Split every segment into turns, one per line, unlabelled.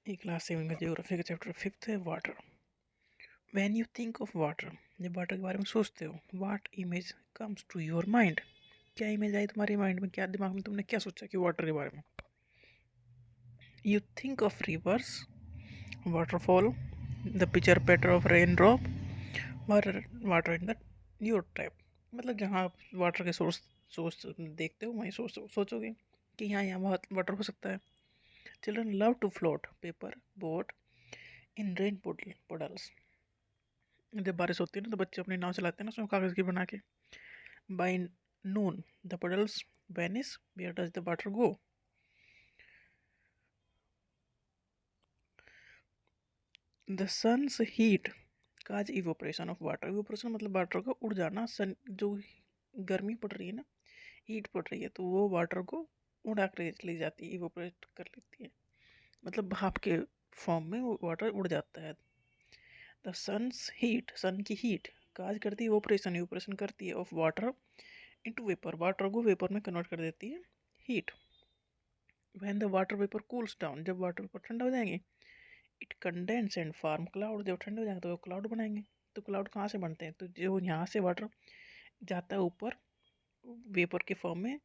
ये क्लास 7 का ज्योग्राफी का चैप्टर 5 है water. When you think of water, जब वाटर के बारे में सोचते हो, what image comes to your mind? क्या इमेज आई तुम्हारे माइंड में, क्या दिमाग में तुमने क्या सोचा कि वाटर के बारे में? You think of rivers, waterfall, the picture patter of rain drop, water water in the your tap. मतलब जहाँ आप वाटर के सोर्स सोच देखते हो वहीं सोचोगे कि यहाँ बहुत वाटर हो सकता है। Children love to float paper boat in rain puddles. जब बारिश होती है ना तो बच्चे अपनी नाव चलाते हैं ना, उसमें कागज़ की बना के। By noon the puddles vanish, where does the water go? The sun's heat cause evaporation of water. Evaporation मतलब वाटर का उड़ जाना। सन जो गर्मी पड़ रही है ना, हीट पड़ रही है, तो वो वाटर को उड़ा कर ले जाती है, इवोपरेट कर लेती है। मतलब भाप के फॉर्म में वो वाटर उड़ जाता है। द सन्स हीट, सन की हीट काज करती है इवोपरेशन, इवोपरेशन करती है of water into vapour, water को वेपर में कन्वर्ट कर देती है heat. When the water vapour cools down, जब वाटर वेपर ठंडा हो जाएंगे, it condense and form cloud, जब ठंडे हो जाएंगे तो वो क्लाउड बनाएंगे। तो क्लाउड कहाँ से बनते हैं? तो जो यहाँ से वाटर जाता है ऊपर वेपर के फॉर्म में,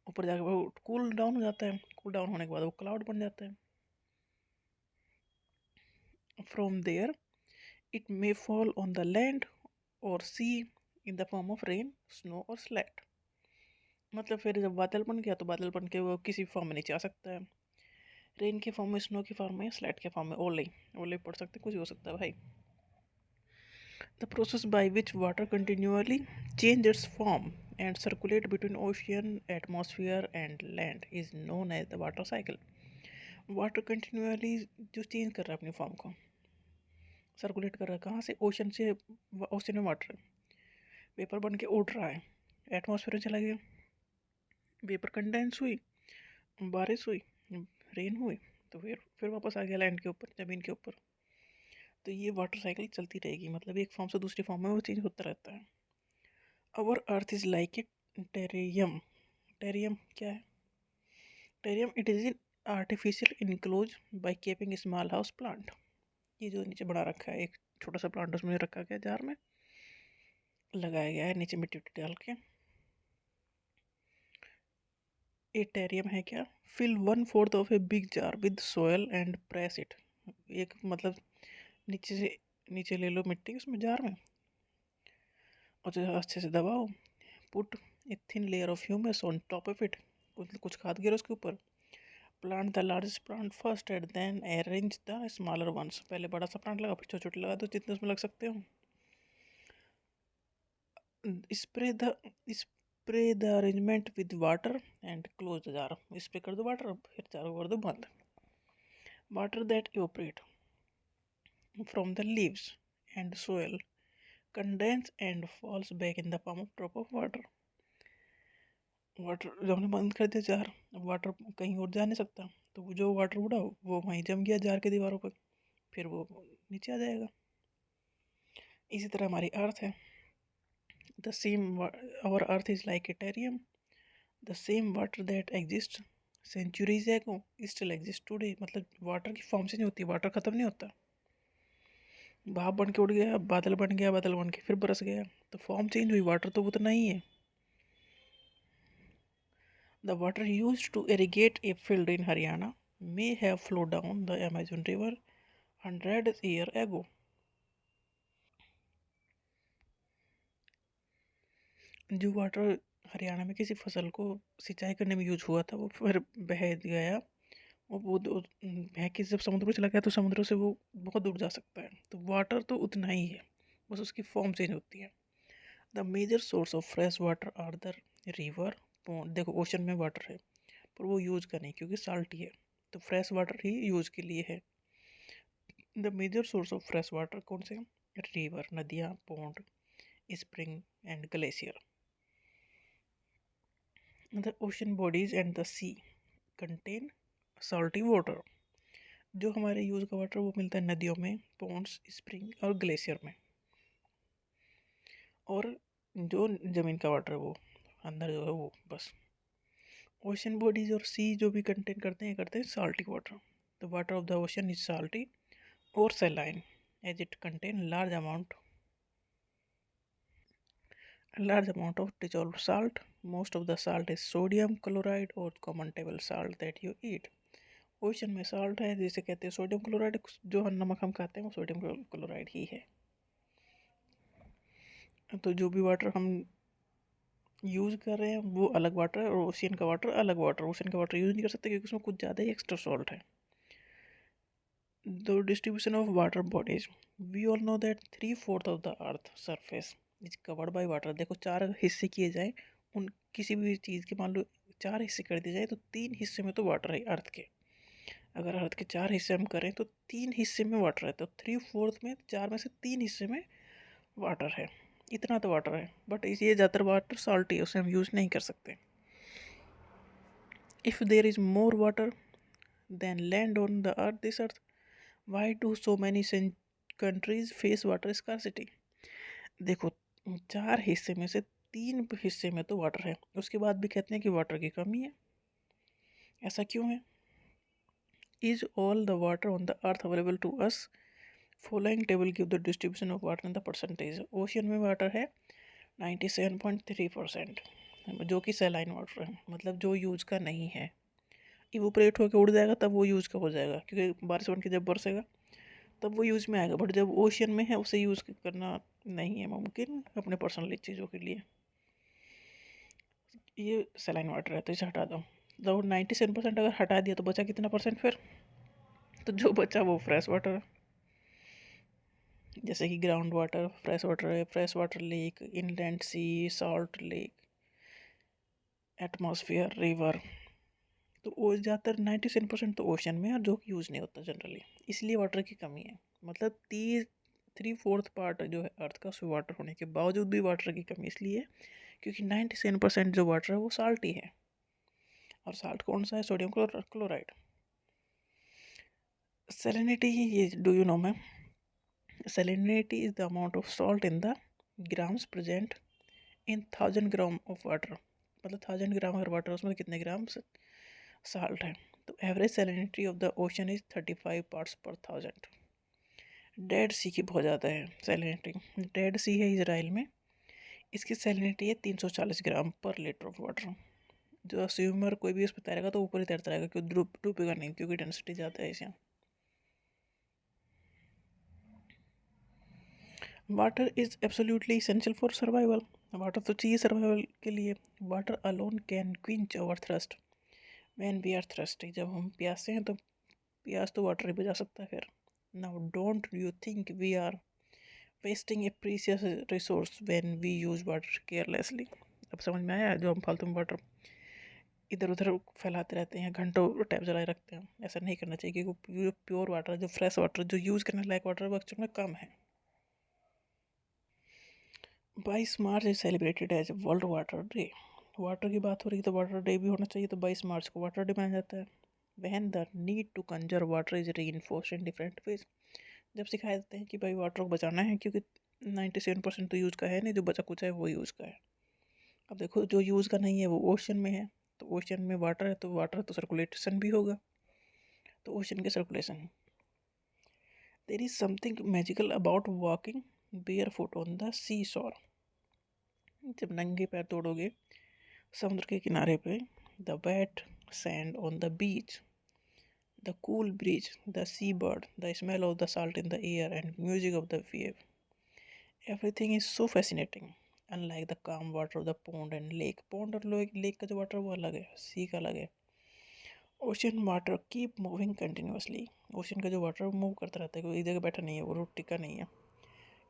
ऊपर जाकर वो कूल डाउन हो जाता है, कूल डाउन होने के बाद वो क्लाउड बन जाता है। From there it may fall on the land और sea in the form of rain, snow और स्लेट। मतलब फिर जब बादल बन गया तो बादल बन के वो किसी फॉर्म में नीचे आ सकता है, रेन के फॉर्म में, स्नो के फॉर्म में, स्लेट के फॉर्म में, ओले ओले पड़ सकते, कुछ भी हो सकता है भाई। The process by which water continuously change its form and circulate between ocean atmosphere and land is known as the water cycle. Water continuously जो चेंज कर रहा है अपनी फॉर्म को, सर्कुलेट कर रहा है कहाँ से? ओशन से। ओशन में वाटर है, वेपर बन के उड़ रहा है, एटमॉस्फेयर में चला गया, वेपर कंडेंस हुई, बारिश हुई, रेन हुई, तो फिर वापस आ गया लैंड के ऊपर, ज़मीन के ऊपर। तो ये वाटर साइकिल चलती रहेगी, मतलब एक फॉर्म से दूसरी फॉर्म में वो चेंज होता रहता है। अवर अर्थ इज लाइक ए टेरियम। टेरियम क्या है? Terrarium it is in artificial enclose by keeping small house plant. ये जो नीचे बना रखा है एक छोटा सा प्लांट, उसमें रखा गया जार में, लगाया गया है नीचे मिट्टी डाल के। ये टेरियम है क्या? Fill 1/4 of a big jar with soil and press it. एक मतलब नीचे से नीचे ले लो मिट्टी उसमें जार में, और जो अच्छे से दबाओ, put a thin layer of humus on top of it, कुछ खाद गिरो उसके ऊपर। Plant the largest plant first and then arrange the smaller ones. पहले बड़ा सा प्लांट लगा, फिर छोटे छोटे लगा दो जितने उसमें लग सकते हो। Spray the spray the arrangement with water and close the jar. Spray कर दो वाटर, फिर जार को कर दो बंद। Water that evaporate from the leaves and soil condense and falls back in the form of drop of water. Water जब हमने बंद कर दिया जार, वाटर कहीं और जा नहीं सकता, तो वो जो वाटर उड़ा वो वहीं जम गया जार के दीवारों पर, फिर वो नीचे आ जाएगा। इसी तरह हमारी अर्थ है। The same our earth is like a terrarium, the same water that exist centuries ago still exist today. मतलब वाटर की फॉर्म से नहीं होती, वाटर खत्म नहीं होता। भाप बन के उड़ गया, बादल बन गया, बादल बन के फिर बरस गया, तो फॉर्म चेंज हुई, वाटर तो उतना ही है। The water used to irrigate a field in Haryana may have flowed down the Amazon River hundreds years ago. जो वाटर हरियाणा में किसी फसल को सिंचाई करने में यूज हुआ था, वो फिर बह गया, बह के जब समुद्र में चला गया तो समुद्र से वो बहुत दूर जा सकता है। तो वाटर तो उतना ही है, बस उसकी फॉर्म चेंज होती है। The major source of fresh water are the river pond. देखो ओशन में वाटर है पर वो यूज का नहीं क्योंकि साल्टी है, तो फ्रेश वाटर ही यूज के लिए है। The major source of fresh water कौन से? रिवर, नदियाँ, pond, spring and glacier. The ocean bodies and the sea contain salty water. जो हमारे यूज़ का वाटर वो मिलता है नदियों में, पॉन्ड्स, स्प्रिंग और ग्लेशियर में। और जो ज़मीन का वाटर है वो अंदर जो है वो बस। ओशन बॉडीज और सी जो भी कंटेन करते हैं salty water. The water of the ocean is salty or saline as it contains a large amount of dissolved salt. Most of the salt is sodium chloride or common table salt that you eat. Ocean में salt है जिसे कहते हैं sodium chloride, जो नमक हम खाते हैं वो सोडियम क्लोराइड ही है। तो जो भी वाटर हम यूज़ कर रहे हैं वो अलग वाटर है और ओशियन का वाटर अलग वाटर। ओशियन का वाटर यूज़ नहीं कर सकते क्योंकि उसमें कुछ ज़्यादा ही एक्स्ट्रा सॉल्ट है। The distribution of water bodies. We all know that 3/4 of the earth surface is covered by water. देखो 4 हिस्से किए जाए उन किसी भी चीज़ के, मान लो 4 हिस्से कर दिए जाए तो 3 हिस्से में तो वाटर है अर्थ के। अगर अर्थ के 4 हिस्से हम करें तो 3 हिस्से में वाटर है, तो 3/4 में 4 में से 3 हिस्से में वाटर है। इतना तो वाटर है, बट ये ज़्यादातर वाटर साल्टी है, उसे हम यूज़ नहीं कर सकते। If there is more water than land on the earth this earth, why do so many countries face water scarcity. देखो 4 हिस्से में से 3 हिस्से में तो वाटर है, उसके बाद भी कहते हैं कि वाटर की कमी है। ऐसा क्यों है? Is all the water on the earth available to us? Following table give the distribution of water in the percentage. Ocean में वाटर है 97.3%, जो कि सैलाइन वाटर है, मतलब जो यूज का नहीं है। इवोपरेट होकर उड़ जाएगा तब वो यूज़ का हो जाएगा, क्योंकि बारिश बन के जब बरसेगा तब वो यूज़ में आएगा, बट जब ओशियन में है उसे यूज़ करना नहीं है मुमकिन अपने पर्सनल चीज़ों के लिए। ये सलाइन वाटर है तो इसे हटा दो। तो 97% अगर हटा दिया तो बचा कितना परसेंट फिर? तो जो बचा वो फ्रेश वाटर है, जैसे कि ग्राउंड वाटर फ्रेश वाटर है, fresh water lake, inland sea, salt lake, atmosphere, river. तो वो ज़्यादातर 97% तो ओशन में है, जो कि यूज़ नहीं होता जनरली, इसलिए वाटर की कमी है। मतलब 3/4 पार्ट जो है अर्थ का उसमें वाटर होने के बावजूद भी वाटर की कमी इसलिए है क्योंकि 97% जो वाटर है वो साल्ट ही है। और साल्ट कौन सा है? Sodium chloride. Salinity, do you know ma'am? Salinity is the amount of salt in the grams present in 1000 gram of water. मतलब 1000 ग्राम अगर वाटर उसमें कितने ग्राम साल्ट है। तो average salinity of the ocean is 35 parts पर 1000। डेड सी की बहुत ज़्यादा है सैलिनिटी। डेड सी है इजराइल में, इसकी सैलिनिटी है 340 ग्राम पर लीटर ऑफ वाटर। जो स्विमर कोई भी उसमें तैरेगा तो ऊपर ही तैरता रहेगा, क्योंकि डूबेगा नहीं, क्योंकि डेंसिटी ज़्यादा है इसमें। Water is absolutely essential for survival. Water तो चाहिए सर्वाइवल के लिए। Water alone can quench our thirst when we are thirsty. जब हम प्यासे हैं तो प्यास तो वाटर ही बुझा सकता है फिर। Now don't you think we are wasting a precious resource when we use water carelessly. अब समझ में आया जो हम फालतू में वाटर इधर उधर फैलाते रहते हैं, घंटों टैप जलाए रखते हैं। ऐसा नहीं करना चाहिए, क्योंकि प्योर वाटर, जो फ्रेश वाटर, जो यूज़ करने लायक वाटर वो एक्चुअल में कम है। 22 March is celebrated as world water day. Water की बात हो रही है तो वाटर डे भी होना चाहिए, तो 22 मार्च को वाटर डे मनाया जाता है। When the need to conserve water is reinforced in different ways. जब सिखाए जाते हैं कि भाई वाटर को बचाना है, क्योंकि 97% तो यूज़ का है नहीं, जो बचा कुचा है वो यूज़ का है। अब देखो जो यूज़ का नहीं है वो ओशन में है, तो ओशन में वाटर है तो वाटर तो सर्कुलेशन भी होगा, तो ओशन के circulation. There is something magical about walking bare foot on the sea shore. जब नंगे पैर तोड़ोगे समुद्र के किनारे पे, the wet sand on the beach, the cool breeze, the sea bird, the smell of the salt in the air and music of the wave, everything is so fascinating unlike the calm water of the pond and lake. Pond और lake का जो water वो अलग है, सी का अलग है। Ocean water keep moving continuously. Ocean का जो वाटर वो मूव करता रहता है, कोई एक जगह बैठा नहीं है, वो रुक टिका नहीं है।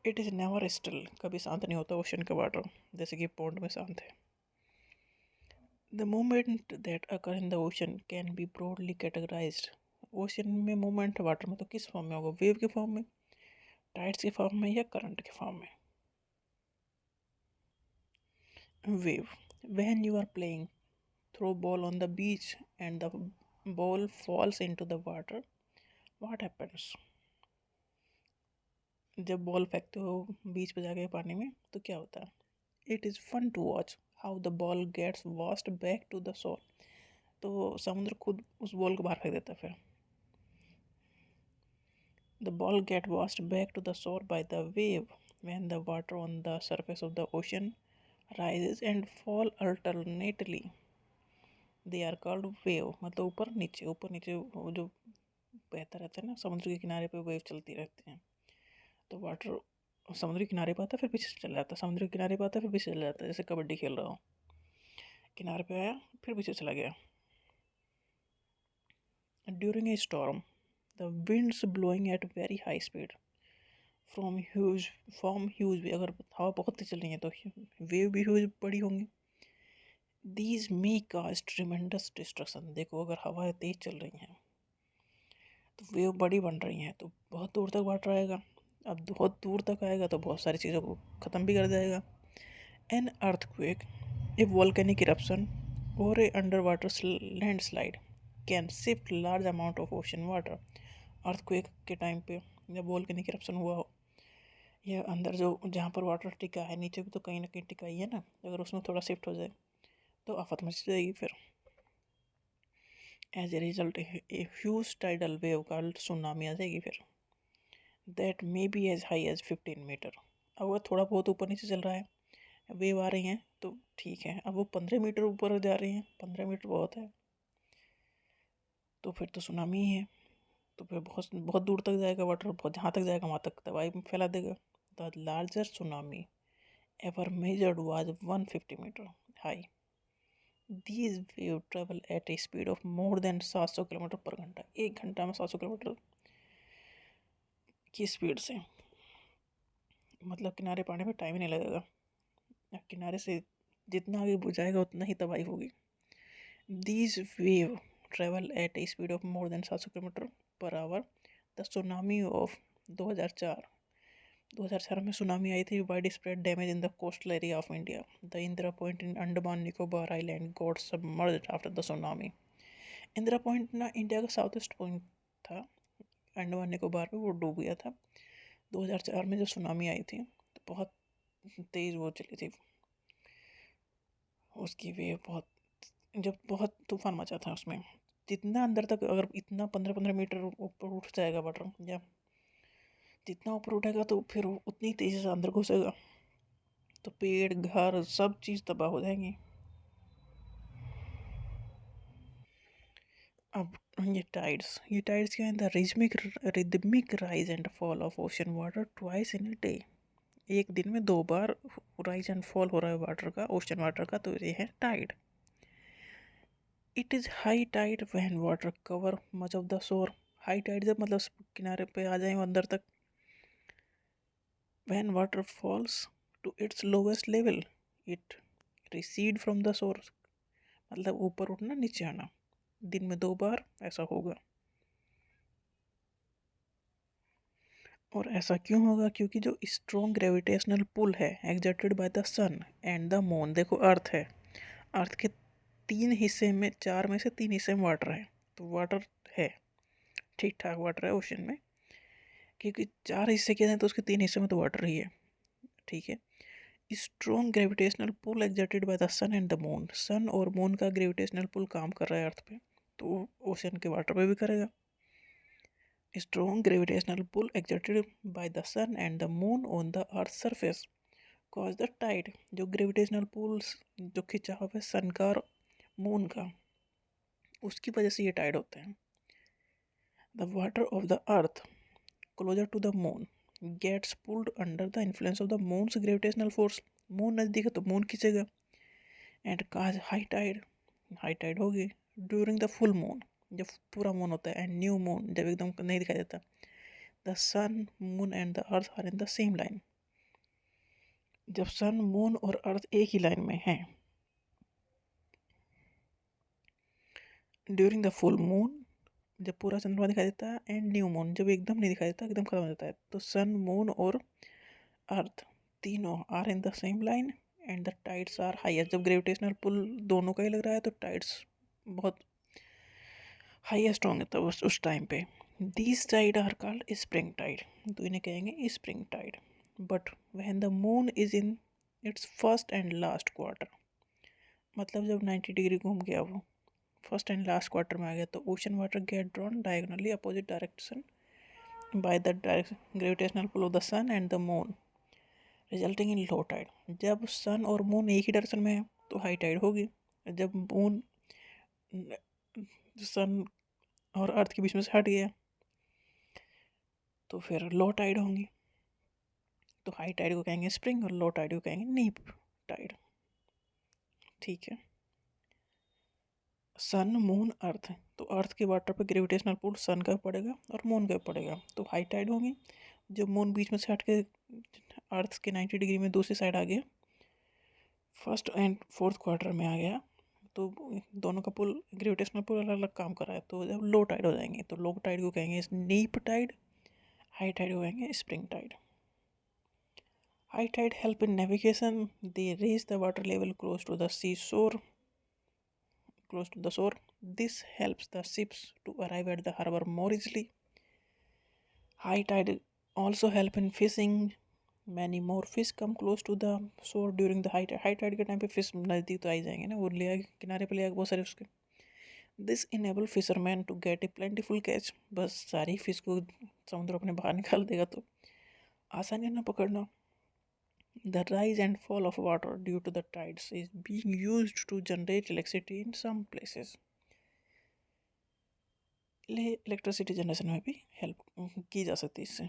इट इज़ नेवर स्टिल, कभी शांत नहीं होता ओशन का वाटर, जैसे कि पॉन्ड में शांत है। The movement that occur in the ocean can be broadly categorized. Ocean में मूवमेंट वाटर में तो किस फॉर्म में होगा? वेव के फॉर्म में, टाइड्स के फॉर्म में, या करंट के फॉर्म में? Wave, when you are playing throw ball on the beach and the ball falls into the water, what happens? जब बॉल फेंकते हो बीच पे जाके पानी में तो क्या होता है? It is fun to watch how the ball gets washed back to the shore. तो समुद्र खुद उस बॉल को बाहर फेंक देता है फिर। The ball get washed back to the shore by the wave when the water on the surface of the ocean rises and fall alternately. They are called wave. मतलब ऊपर नीचे वो जो बहता रहता है ना, समुद्र के किनारे पे वेव चलती रहती है। तो वाटर समुद्री किनारे पे आता है फिर पीछे से चला जाता है, समुद्री किनारे पे आता है फिर पीछे चला जाता है, जैसे कबड्डी खेल रहा हो, किनारे पे आया फिर पीछे चला गया। During a storm the winds blowing at very high speed from huge way, अगर हवा बहुत तेज चल रही है तो वेव भी ह्यूज बड़ी होंगी। These may cause tremendous destruction, देखो अगर हवा तेज चल रही है तो वेव बड़ी बन रही हैं तो बहुत दूर तक वाटर आएगा। अब बहुत दूर तक आएगा तो बहुत सारी चीज़ों को ख़त्म भी कर देगा। An earthquake, a volcanic eruption और a under water landslide can shift large amount of ocean water. Earthquake के टाइम पे जब वोल्केनिक इरप्शन हुआ हो या अंदर जो जहाँ पर वाटर टिका है, नीचे भी तो कहीं ना कहीं टिका ही है ना, अगर उसमें थोड़ा शिफ्ट हो जाए तो आफत मच जाएगी फिर। As a result a huge tidal wave called tsunami आ जाएगी फिर, that may be as high as 15 metre. अब वो थोड़ा बहुत ऊपर नीचे चल रहा है, वेव आ रही हैं तो ठीक है, अब वो 15 मीटर ऊपर जा रही हैं, 15 मीटर बहुत है तो फिर तो सुनामी ही है। तो फिर बहुत बहुत दूर तक जाएगा वाटर, बहुत जहाँ तक जाएगा वहाँ तक तबाही फैला देगा। The larger tsunami ever measured was 150 metre high. These wave travel at a speed of more than 700 kilometre per घंटा, एक घंटा में 700 किलोमीटर की स्पीड से, मतलब किनारे पाने में टाइम ही नहीं लगेगा। किनारे से जितना आगे जाएगा उतना ही तबाही होगी। These wave travel at a speed of more than 700 kilometre per hour. The tsunami of 2004 में सुनामी आई थी। Wide spread damage in the coastal area of India. The Indira point in Andaman Nicobar island got submerged after the tsunami. Indira point ना India का south east point था, अंडमान निकोबार में वो डूब गया था 2004 में जब सुनामी आई थी। तो बहुत तेज़ वो चली थी उसकी वेव, बहुत तूफान मचा था उसमें। जितना अंदर तक अगर इतना 15-15 मीटर ऊपर उठ जाएगा वाटर, या जितना ऊपर उठेगा तो फिर उतनी तेज़ी से अंदर घुसेगा तो पेड़ घर सब चीज़ तबाह हो जाएंगी। अब ये टाइड्स क्या है? The rhythmic rise and fall of ocean water twice in a day. एक दिन में 2 बार राइज एंड फॉल हो रहा है वाटर का, ओशन वाटर का, तो ये है tide. It is high tide when water cover much of the shore. High tide जब मतलब किनारे पे आ जाए अंदर तक। When water falls to its lowest level it recede from the source, मतलब ऊपर उठना नीचे आना, दिन में 2 बार ऐसा होगा। और ऐसा क्यों होगा? क्योंकि जो स्ट्रॉन्ग ग्रेविटेशनल पुल है exerted by the sun and the moon, देखो अर्थ है, अर्थ के 3 हिस्से में, 4 में से 3 हिस्से में वाटर है, तो वाटर है, ठीक ठाक वाटर है ओशन में, क्योंकि 4 हिस्से के हैं तो उसके 3 हिस्से में तो वाटर ही है, ठीक है। Strong gravitational pull exerted by the sun and the moon, sun और मून का ग्रेविटेशनल पुल काम कर रहा है अर्थ पे, तो ओशन के वाटर पे भी करेगा। Strong gravitational pull exerted by the sun and the moon on the earth surface cause the tide, जो ग्रेविटेशनल पुल्स जो खिंचाव है सन का और मून का, उसकी वजह से ये टाइड होते हैं। The water of the earth closer to the moon gets pulled under the influence of the moon's gravitational force, moon नज़दीक है तो मून खींचेगा, एंड काज हाई टाइड होगी ड्यूरिंग द फुल मून, जब पूरा मून होता है, एंड न्यू मून जब एकदम नहीं दिखाई देता। The sun moon and the earth are in the same line, जब सन मून और अर्थ एक ही लाइन में हैं। ड्यूरिंग द फुल मून, जब पूरा चंद्रमा दिखाई देता है, एंड न्यू मून जब एकदम नहीं दिखाई देता, एकदम खत्म हो जाता है, तो सन मून और अर्थ तीनों are in the same line and the tides are highest, जब ग्रेविटेशनल पुल दोनों का ही लग रहा है तो टाइड्स बहुत हाईएस्ट होंगे तब उस टाइम पे। These tide are called spring tide, तो इन्हें कहेंगे spring tide. But when the moon is in its first and last quarter, मतलब जब 90 डिग्री घूम गया वो फर्स्ट एंड लास्ट क्वार्टर में आ गया, तो ocean water get drawn diagonally opposite direction by the direct gravitational pull of the sun and the moon, resulting in low tide. जब सन और मून एक ही डायरेक्शन में है तो हाई टाइड होगी, जब मून सन और अर्थ के बीच में से हट गया तो फिर लो टाइड होंगी। तो हाई टाइड को कहेंगे स्प्रिंग और लो टाइड को कहेंगे नीप टाइड। ठीक है। सन मून अर्थ, तो अर्थ के वाटर पे ग्रेविटेशनल पुल सन का पड़ेगा और मून का पड़ेगा तो हाई टाइड होगी। जब मून बीच में से हट के अर्थ के 90 डिग्री में दूसरी साइड आ गया, फर्स्ट एंड फोर्थ क्वार्टर में आ गया, तो दोनों का पुल ग्रेविटेशनल पुल अलग अलग काम कर रहा है, तो जब लो टाइड हो जाएंगे तो लो टाइड को कहेंगे नीप टाइड, हाई टाइड को कहेंगे spring tide. High tide help in navigation, they raise the water level close to the sea shore, close to the shore. This helps the ships to arrive at the harbor more easily. High tide also help in fishing. Many more fish come close to the shore during the high tide. High tide के time पे fish नज़दीक तो आ ही जाएंगे ना, वो ले आए किनारे पे ले आए बहुत सारे उसके। This enable fishermen to get a plentiful catch. बस सारी फिश को समुद्र अपने बाहर निकाल देगा तो आसानी ना पकड़ना। The rise and fall of water due to the tides is being used to generate electricity in some places. Electricity generation में भी हेल्प की जा सकती है इससे।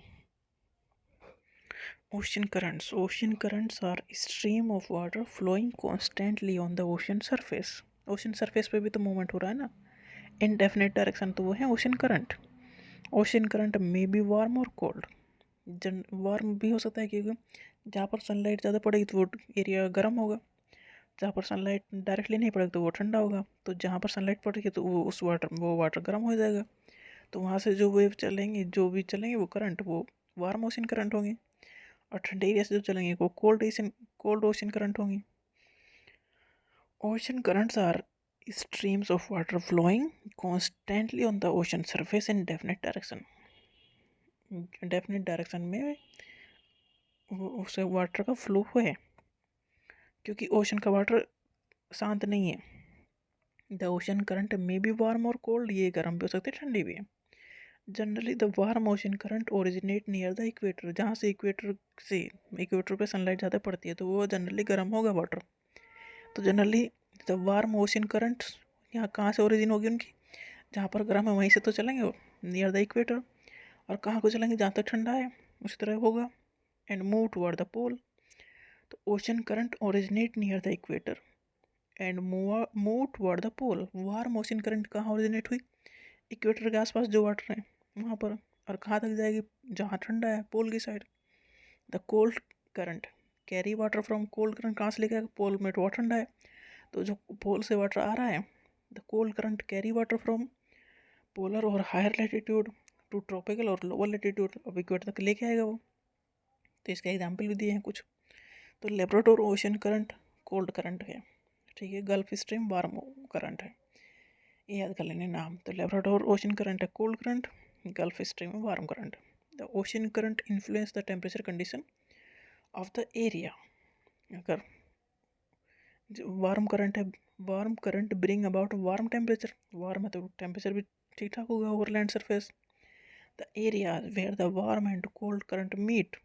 Ocean currents, ocean currents are stream of water flowing constantly on the ocean surface. Ocean surface पे भी तो मूवमेंट हो रहा है ना, इनडेफिनेट डायरेक्शन, तो वो है ओशन करंट। ओशन करंट में बी वार्म और कोल्ड। वार्म भी हो सकता है क्योंकि जहाँ पर सनलाइट ज़्यादा पड़ेगी तो वो एरिया गर्म होगा, जहाँ पर सनलाइट डायरेक्टली नहीं पड़ेगी तो वो ठंडा होगा, तो जहाँ पर सनलाइट पड़ेगी तो वो वाटर गर्म हो जाएगा, तो वहाँ से जो वेव चलेंगे, जो भी चलेंगे वो करंट वो वार्म ओशन करंट होंगी, और ठंडे एरिया से जो चलेंगे वो कोल्ड ओशन करंट होंगी। Ocean currents are streams of water flowing constantly on the ocean surface in definite direction. Definite direction में उसे वाटर का फ्लो है, क्योंकि ओशन का वाटर शांत नहीं है। द ओशन करंट में भी वार्म और कोल्ड, ये गर्म भी हो सकती है ठंडी भी है। Generally the warm ocean current originate near the equator, जहाँ से इक्वेटर पे सनलाइट ज़्यादा पड़ती है तो वो जनरली गर्म होगा वाटर। तो generally the warm ocean current यहाँ कहाँ से ओरिजिन होगी उनकी, जहाँ पर गर्म है वहीं से तो चलेंगे वो, नियर द इक्वेटर। और कहाँ को चलेंगे, जहाँ तक ठंडा है उसी तरह होगा। And move toward the pole, तो ocean current originate near the equator and move toward the pole. Warm ocean current कहाँ ओरिजिनेट हुई, इक्वेटर के आसपास जो वाटर है वहाँ पर, और कहाँ तक जाएगी, जहाँ ठंडा है पोल की side. The cold current carry water from, cold current कहाँ से लेके आएगा, पोल में तो वाटर ठंडा है, तो जो पोल से वाटर आ रहा है, the cold current carry water from polar और हायर लैटिट्यूड टू ट्रॉपिकल और लोअर लैटिट्यूड, अब इक्वेटर तक लेके आएगा वो। तो इसका एग्जाम्पल भी दिए हैं कुछ। तो Labrador ocean current cold current है, ठीक है। गल्फ स्ट्रीम वार्म करंट है, ये याद कर लेने नाम। तो लेब्राडोर ओशन करंट है कोल्ड करंट, गल्फ स्ट्रीम में warm current. The ocean current influence the temperature condition of the area. अगर वार्म करंट है, warm current bring about warm temperature, warm है तो टेम्परेचर भी ठीक ठाक होगा over land surface. The area where the warm and cold current meet,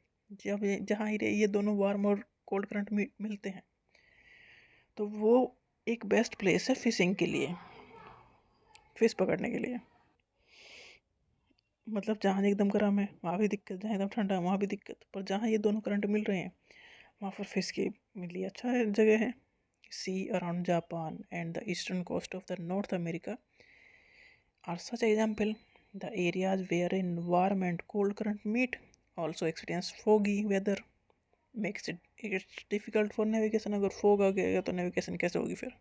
जब जहाँ ये दोनों वार्म और कोल्ड करंट मिलते हैं तो वो एक बेस्ट प्लेस है फिशिंग के लिए, फिश पकड़ने के लिए। मतलब जहाँ एकदम गर्म है वहाँ भी दिक्कत, जहाँ एकदम ठंडा है वहाँ भी दिक्कत, पर जहाँ ये दोनों करंट मिल रहे हैं वहाँ पर फिश के लिए अच्छा जगह है। Sea around Japan and the eastern coast of the North America are such example. The areas where in warm and cold current meet also experience foggy weather makes its difficult for navigation. अगर fog आ गया तो navigation कैसे होगी फिर।